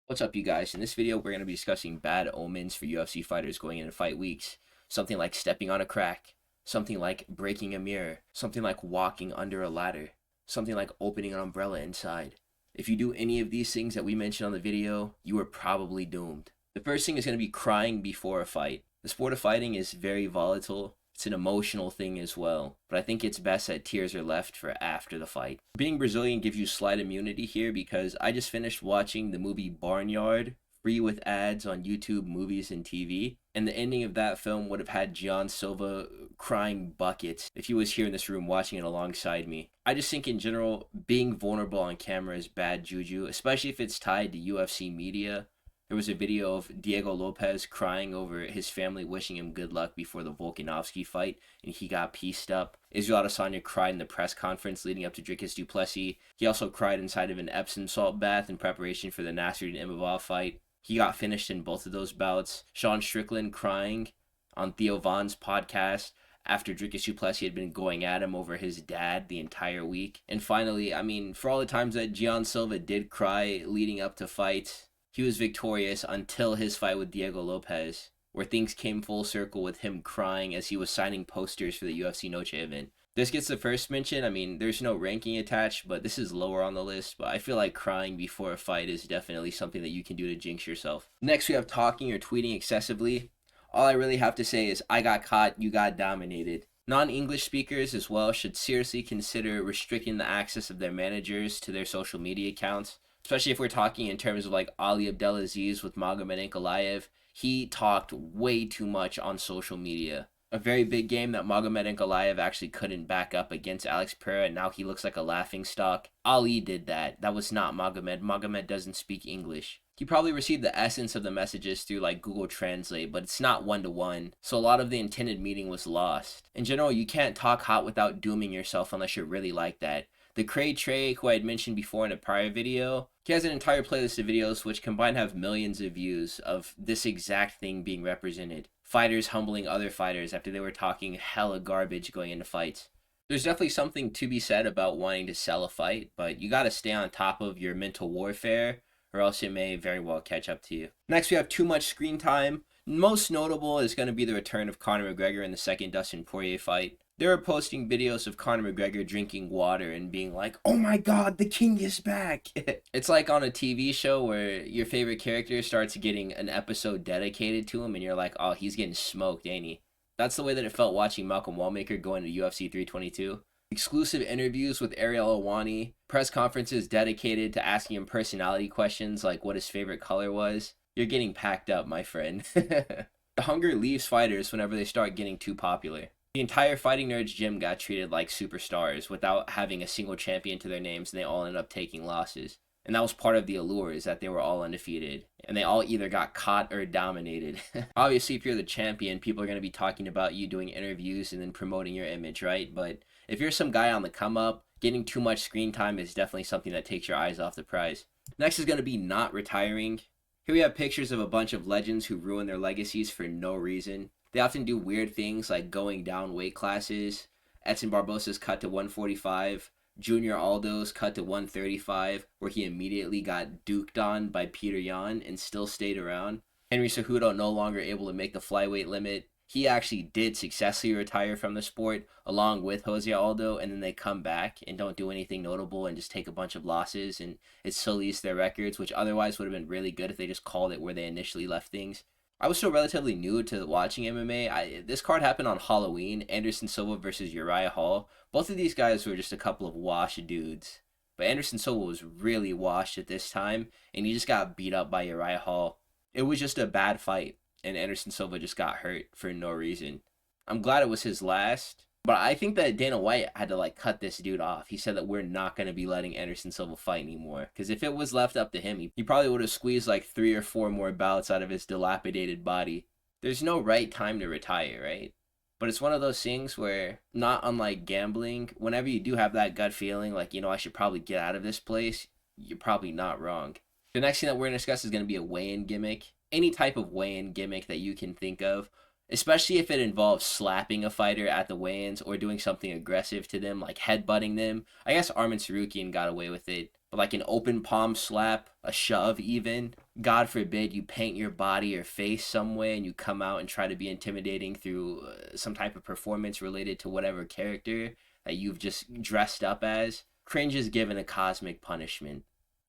What's up, you guys? In this video, we're going to be discussing bad omens for UFC fighters going into fight weeks. Something like stepping on a crack, something like breaking a mirror, something like walking under a ladder, something like opening an umbrella inside. If you do any of these things that we mentioned on the video, you are probably doomed. The first thing is going to be crying before a fight. The sport of fighting is very volatile. It's an emotional thing as well, but I think it's best that tears are left for after the fight. Being Brazilian gives you slight immunity here because I just finished watching the movie Barnyard, free with ads on YouTube, movies, and TV, and the ending of that film would have had Gian Silva crying buckets if he was here in this room watching it alongside me. I just think in general, being vulnerable on camera is bad juju, especially if it's tied to UFC media. There was a video of Diego Lopez crying over his family wishing him good luck before the Volkanovski fight, and he got pieced up. Israel Adesanya cried in the press conference leading up to Dricus du Plessis. He also cried inside of an Epsom salt bath in preparation for the Nasruddin Imavov fight. He got finished in both of those bouts. Sean Strickland crying on Theo Von's podcast after Dricus du Plessis had been going at him over his dad the entire week. And finally, for all the times that Gian Silva did cry leading up to fights, he was victorious until his fight with Diego Lopez, where things came full circle with him crying as he was signing posters for the UFC Noche event. This gets the first mention. There's no ranking attached, but this is lower on the list. But I feel like crying before a fight is definitely something that you can do to jinx yourself. Next, we have talking or tweeting excessively. All I really have to say is, I got caught, you got dominated. Non-English speakers as well should seriously consider restricting the access of their managers to their social media accounts. Especially if we're talking in terms of like Ali Abdelaziz with Magomed Ankalaev. He talked way too much on social media. A very big game that Magomed Ankalaev actually couldn't back up against Alex Pereira, and now he looks like a laughingstock. Ali did that. That was not Magomed. Magomed doesn't speak English. He probably received the essence of the messages through like Google Translate, but it's not one-to-one, so a lot of the intended meaning was lost. In general, you can't talk hot without dooming yourself unless you're really like that. The Cray Trey, who I had mentioned before in a prior video, he has an entire playlist of videos which combined have millions of views of this exact thing being represented. Fighters humbling other fighters after they were talking hella garbage going into fights. There's definitely something to be said about wanting to sell a fight, but you gotta stay on top of your mental warfare or else it may very well catch up to you. Next, we have Too Much Screen Time. Most notable is going to be the return of Conor McGregor in the second Dustin Poirier fight. They were posting videos of Conor McGregor drinking water and being like, "Oh my god, the king is back!" It's like on a TV show where your favorite character starts getting an episode dedicated to him and you're like, "Oh, he's getting smoked, ain't he?" That's the way that it felt watching Malcolm Wallmaker go into UFC 322. Exclusive interviews with Ariel Helwani, press conferences dedicated to asking him personality questions like what his favorite color was. You're getting packed up, my friend. The hunger leaves fighters whenever they start getting too popular. The entire Fighting Nerds gym got treated like superstars without having a single champion to their names, and they all ended up taking losses. And that was part of the allure, is that they were all undefeated. And they all either got caught or dominated. Obviously, if you're the champion, people are going to be talking about you, doing interviews, and then promoting your image, right? But if you're some guy on the come up, getting too much screen time is definitely something that takes your eyes off the prize. Next is going to be not retiring. Here we have pictures of a bunch of legends who ruin their legacies for no reason. They often do weird things like going down weight classes. Edson Barbosa's cut to 145. Junior Aldo's cut to 135, where he immediately got duked on by Peter Yan and still stayed around. Henry Cejudo no longer able to make the flyweight limit. He actually did successfully retire from the sport along with Jose Aldo, and then they come back and don't do anything notable and just take a bunch of losses, and it sullies their records, which otherwise would have been really good if they just called it where they initially left things. I was still relatively new to watching MMA. This card happened on Halloween, Anderson Silva versus Uriah Hall. Both of these guys were just a couple of washed dudes. But Anderson Silva was really washed at this time, and he just got beat up by Uriah Hall. It was just a bad fight, and Anderson Silva just got hurt for no reason. I'm glad it was his last, but I think that Dana White had to cut this dude off. He said that we're not going to be letting Anderson Silva fight anymore, because if it was left up to him, he probably would have squeezed 3 or 4 more bouts out of his dilapidated body. There's no right time to retire, right? But it's one of those things where, not unlike gambling, whenever you do have that gut feeling I should probably get out of this place, you're probably not wrong. The next thing that we're going to discuss is going to be a weigh-in gimmick. Any type of weigh-in gimmick that you can think of, especially if it involves slapping a fighter at the weigh-ins or doing something aggressive to them, like headbutting them. I guess Arman Sarukian got away with it but like an open palm slap, a shove even. God forbid you paint your body or face some way and you come out and try to be intimidating through some type of performance related to whatever character that you've just dressed up as. Cringe is given a cosmic punishment.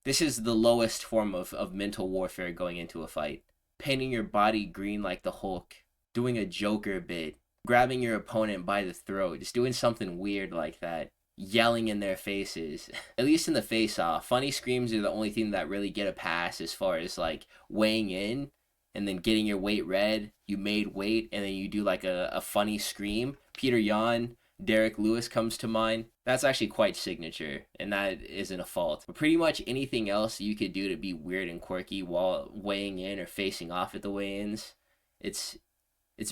This is the lowest form of mental warfare going into a fight. Painting your body green like the Hulk, doing a Joker bit, grabbing your opponent by the throat, just doing something weird like that, yelling in their faces. At least in the face-off, funny screams are the only thing that really get a pass as far as like weighing in and then getting your weight read. You made weight and then you do like a funny scream. Peter Yan, Derek Lewis comes to mind. That's actually quite signature, and that isn't a fault. But pretty much anything else you could do to be weird and quirky while weighing in or facing off at the weigh-ins, it's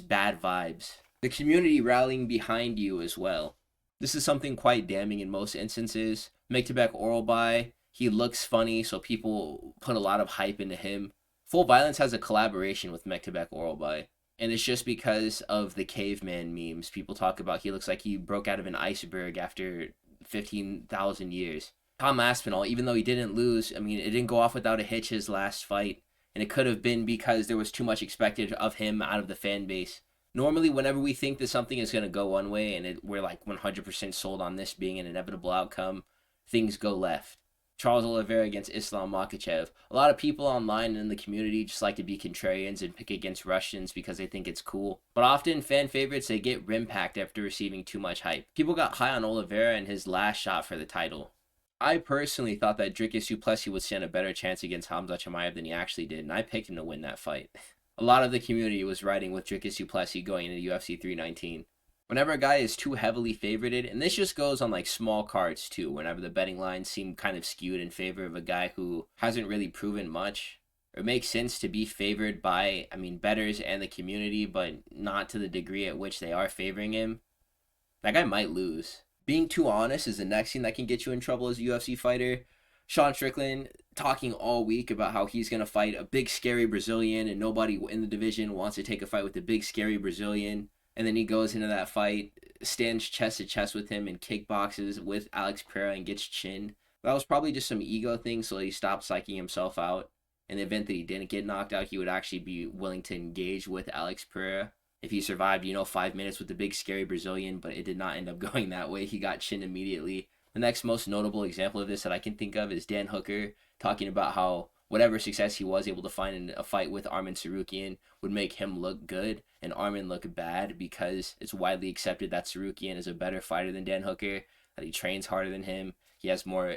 bad vibes. The community rallying behind you as well. This is something quite damning in most instances. Mektabek Oralbai, he looks funny, so people put a lot of hype into him. Full Violence has a collaboration with Mektabek Oralbai, and it's just because of the caveman memes. People talk about he looks like he broke out of an iceberg after 15,000 years. Tom Aspinall, even though he didn't lose, I mean, it didn't go off without a hitch his last fight, and it could have been because there was too much expected of him out of the fan base. Normally, whenever we think that something is going to go one way and we're like 100% sold on this being an inevitable outcome, things go left. Charles Oliveira against Islam Makhachev. A lot of people online and in the community just like to be contrarians and pick against Russians because they think it's cool. But often, fan favorites, they get rim-packed after receiving too much hype. People got high on Oliveira and his last shot for the title. I personally thought that Dricus du Plessis would stand a better chance against Hamza Chimaev than he actually did, and I picked him to win that fight. A lot of the community was riding with Dricus du Plessis going into UFC 319. Whenever a guy is too heavily favorited, and this just goes on like small cards too, whenever the betting lines seem kind of skewed in favor of a guy who hasn't really proven much, it makes sense to be favored by, bettors and the community, but not to the degree at which they are favoring him, that guy might lose. Being too honest is the next thing that can get you in trouble as a UFC fighter. Sean Strickland talking all week about how he's going to fight a big scary Brazilian and nobody in the division wants to take a fight with a big scary Brazilian. And then he goes into that fight, stands chest to chest with him and kickboxes with Alex Pereira and gets chinned. That was probably just some ego thing, so he stopped psyching himself out. In the event that he didn't get knocked out, he would actually be willing to engage with Alex Pereira. If he survived, 5 minutes with the big scary Brazilian, but it did not end up going that way. He got chinned immediately. The next most notable example of this that I can think of is Dan Hooker talking about how whatever success he was able to find in a fight with Arman Tsarukyan would make him look good and Arman look bad because it's widely accepted that Tsarukyan is a better fighter than Dan Hooker, that he trains harder than him, he has more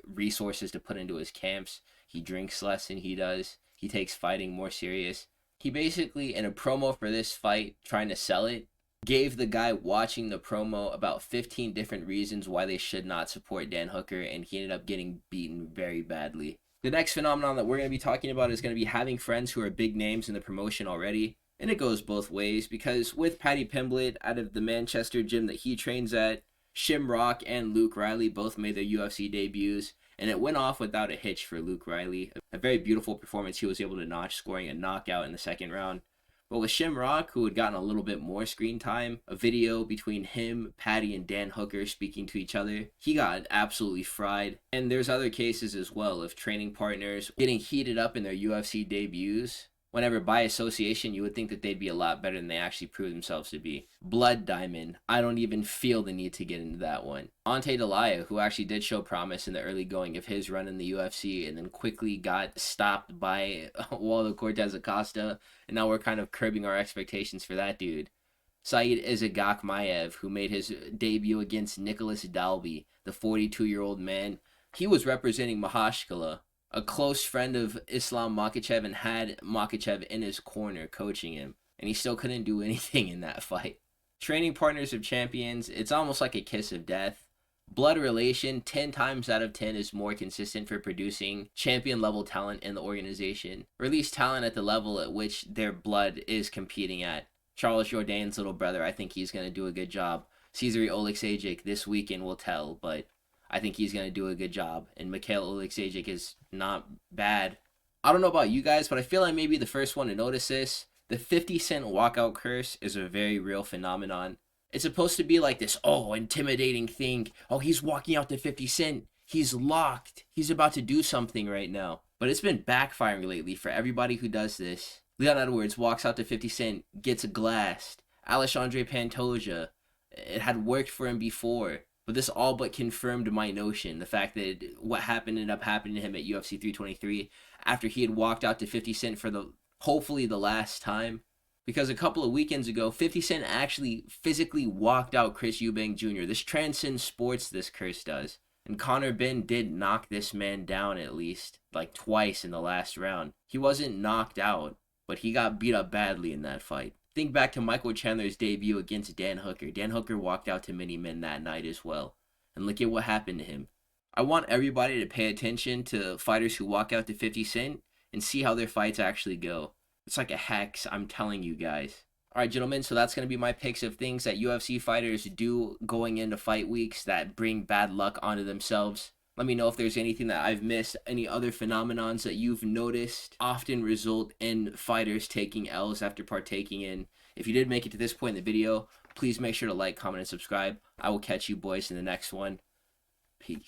resources to put into his camps, he drinks less than he does, he takes fighting more serious. He basically, in a promo for this fight, trying to sell it, gave the guy watching the promo about 15 different reasons why they should not support Dan Hooker, and he ended up getting beaten very badly. The next phenomenon that we're going to be talking about is going to be having friends who are big names in the promotion already, and it goes both ways, because with Paddy Pimblett out of the Manchester gym that he trains at, Shamrock and Luke Riley both made their UFC debuts, and it went off without a hitch for Luke Riley. A very beautiful performance he was able to notch, scoring a knockout in the second round. But with Shamrock, who had gotten a little bit more screen time, a video between him, Paddy, and Dan Hooker speaking to each other, he got absolutely fried. And there's other cases as well of training partners getting heated up in their UFC debuts, whenever by association you would think that they'd be a lot better than they actually prove themselves to be. Blood Diamond, I don't even feel the need to get into that one. Ante Delaya, who actually did show promise in the early going of his run in the UFC and then quickly got stopped by Waldo Cortez Acosta, and now we're kind of curbing our expectations for that dude. Said Izagakmaev, who made his debut against Nicholas Dalby, the 42-year-old man. He was representing Mahashkala, a close friend of Islam Makhachev, and had Makhachev in his corner coaching him, and he still couldn't do anything in that fight. Training partners of champions, it's almost like a kiss of death. Blood relation, 10 times out of 10 is more consistent for producing champion level talent in the organization, or at least talent at the level at which their blood is competing at. Charles Jourdain's little brother, I think he's going to do a good job. Cesare Oleksiejczuk this weekend will tell, but I think he's going to do a good job. And Mikhail Oleksiejczuk is not bad. I don't know about you guys, but I feel I may be the first one to notice this. The 50-cent walkout curse is a very real phenomenon. It's supposed to be like this, intimidating thing. Oh, he's walking out to 50 Cent. He's locked. He's about to do something right now. But it's been backfiring lately for everybody who does this. Leon Edwards walks out to 50 Cent, gets glassed. Alexandre Pantoja, it had worked for him before. But this all but confirmed my notion. The fact that what happened ended up happening to him at UFC 323 after he had walked out to 50 Cent for hopefully the last time. Because a couple of weekends ago, 50 Cent actually physically walked out Chris Eubank Jr. This transcends sports, this curse does. And Conor Benn did knock this man down at least, like twice in the last round. He wasn't knocked out, but he got beat up badly in that fight. Think back to Michael Chandler's debut against Dan Hooker. Dan Hooker walked out to many men that night as well. And look at what happened to him. I want everybody to pay attention to fighters who walk out to 50 Cent and see how their fights actually go. It's like a hex, I'm telling you guys. Alright, gentlemen, so that's going to be my picks of things that UFC fighters do going into fight weeks that bring bad luck onto themselves. Let me know if there's anything that I've missed, any other phenomenons that you've noticed often result in fighters taking L's after partaking in. If you did make it to this point in the video, please make sure to like, comment, and subscribe. I will catch you boys in the next one. Peace.